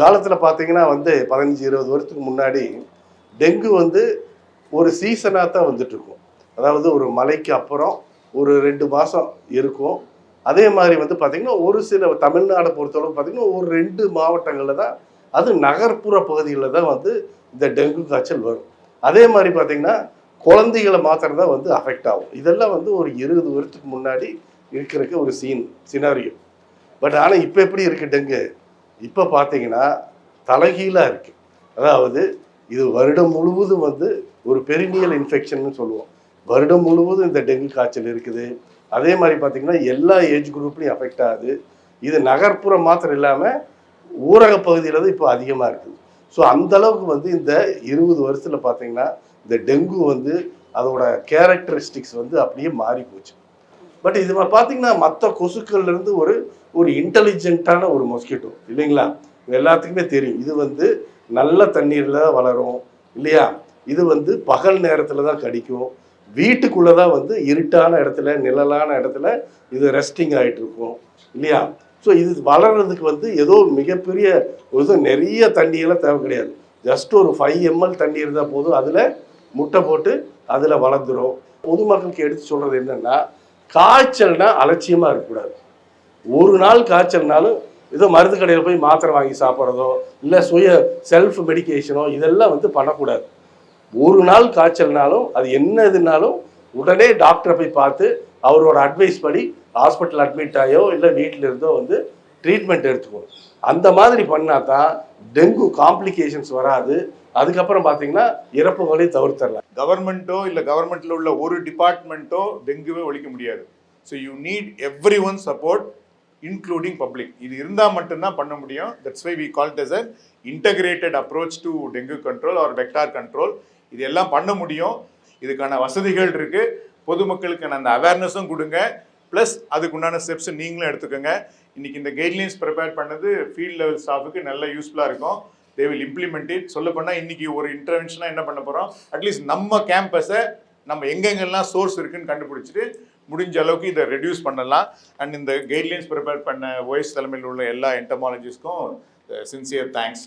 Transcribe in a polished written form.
காலத்தில் பார்த்தீங்கன்னா வந்து 15-20 வருஷத்துக்கு முன்னாடி டெங்கு வந்து ஒரு சீசனாக தான் வந்துட்டு இருக்கும். அதாவது ஒரு மழைக்கு அப்புறம் ஒரு 2 மாதம் இருக்கும். அதே மாதிரி வந்து பார்த்தீங்கன்னா ஒரு சில தமிழ்நாடை பொறுத்தளவு பார்த்தீங்கன்னா ஒரு 2 மாவட்டங்களில் தான், அது நகர்ப்புற பகுதிகளில் தான் வந்து இந்த டெங்கு காய்ச்சல் வரும். அதே மாதிரி பார்த்தீங்கன்னா குழந்தைகளை மாத்திரம் தான் வந்து அஃபெக்ட் ஆகும். இதெல்லாம் வந்து ஒரு 20 வருஷத்துக்கு முன்னாடி இருக்கிறதுக்கு ஒரு சினாரியோ. பட் ஆனால் இப்போ எப்படி இருக்குது டெங்கு? இப்போ பார்த்தீங்கன்னா தலைகீழாக இருக்குது. அதாவது இது வருடம் முழுவதும் வந்து ஒரு பெரினியல் இன்ஃபெக்ஷன் சொல்லுவோம். வருடம் முழுவதும் இந்த டெங்கு காய்ச்சல் இருக்குது. அதே மாதிரி பார்த்தீங்கன்னா எல்லா ஏஜ் குரூப்லையும் அஃபெக்ட் ஆகுது. இது நகர்ப்புறம் மாத்திரம் இல்லாமல் ஊரக பகுதியில் தான் இப்போ அதிகமாக இருக்குது. ஸோ அந்த அளவுக்கு வந்து இந்த 20 வருஷத்தில் பார்த்தீங்கன்னா இந்த டெங்கு வந்து அதோட கேரக்டரிஸ்டிக்ஸ் வந்து அப்படியே மாறி போச்சு. பட் இது பார்த்தீங்கன்னா மற்ற கொசுக்கள்லேருந்து ஒரு இன்டெலிஜென்ட்டான ஒரு மொஸ்கிட்டோ இல்லைங்களா? எல்லாத்துக்குமே தெரியும். இது வந்து நல்ல தண்ணீரில் தான் வளரும் இல்லையா? இது வந்து பகல் நேரத்தில் தான் கடிக்கும். வீட்டுக்குள்ளே தான் வந்து இருட்டான இடத்துல நிழலான இடத்துல இது ரெஸ்டிங் ஆகிட்டு இருக்கும் இல்லையா? ஸோ இது வளர்கிறதுக்கு வந்து ஏதோ மிகப்பெரிய நிறைய தண்ணியெல்லாம் தேவை கிடையாது. ஜஸ்ட் ஒரு 5 ml தண்ணி இருந்தால் போதும். அதில் முட்டை போட்டு அதில் வளர்ந்துடும். பொதுமக்களுக்கு எடுத்து சொல்கிறது என்னென்னா, காய்ச்சல்னா அலட்சியமாக இருக்கக்கூடாது. ஒரு நாள் காய்ச்சல்னாலும் ஏதோ மருந்து கடையில் போய் மாத்திரை வாங்கி சாப்பிட்றதோ இல்லை செல்ஃப் மெடிக்கேஷனோ இதெல்லாம் வந்து பண்ணக்கூடாது. ஒரு நாள் காய்ச்சல்னாலும் அது என்ன இதுனாலும் உடனே டாக்டரை போய் பார்த்து அவரோட அட்வைஸ் படி ஹாஸ்பிட்டல் அட்மிட் ஆகியோ இல்லை வீட்டில் இருந்தோ வந்து ட்ரீட்மெண்ட் எடுத்துக்கணும். அந்த மாதிரி பண்ணால் தான் டெங்கு காம்ப்ளிகேஷன்ஸ் வராது. அதுக்கப்புறம் பார்த்தீங்கன்னா இறப்புகளையும் தவிர்த்தரலாம். கவர்மெண்ட்டோ இல்லை கவர்மெண்ட்டில் உள்ள ஒரு டிபார்ட்மெண்ட்டோ டெங்குவே ஒழிக்க முடியாது. So you need every one support including public. இது இருந்தால் மட்டும்தான் பண்ண முடியும். That's why we call it as an integrated approach to dengue control or vector control. இது எல்லாம் பண்ண முடியும். இதுக்கான வசதிகள் இருக்குது. பொதுமக்களுக்கான அந்த அவேர்னஸும் கொடுங்க. ப்ளஸ் அதுக்குண்டான ஸ்டெப்ஸ் நீங்களும் எடுத்துக்கோங்க. இன்றைக்கி இந்த கைட்லைன்ஸ் ப்ரிப்பேர் பண்ணது ஃபீல்ட் லெவல் ஸ்டாஃபுக்கு நல்ல யூஸ்ஃபுல்லாக இருக்கும். They will implement it. சொல்ல போனால் இன்றைக்கி ஒரு இன்டர்வென்ஷனாக என்ன பண்ண போகிறோம், அட்லீஸ்ட் நம்ம கேம்பஸை நம்ம எங்கெங்கெல்லாம் சோர்ஸ் இருக்குன்னு கண்டுபிடிச்சிட்டு முடிஞ்ச அளவுக்கு இதை ரெடியூஸ் பண்ணலாம். அண்ட் இந்த கைட்லைன்ஸ் ப்ரிப்பேர் பண்ண ஓஎஸ் தலைமையில் உள்ள எல்லா என்டமாலஜிஸ்ட்க்கும் சின்சியர் தேங்க்ஸ்.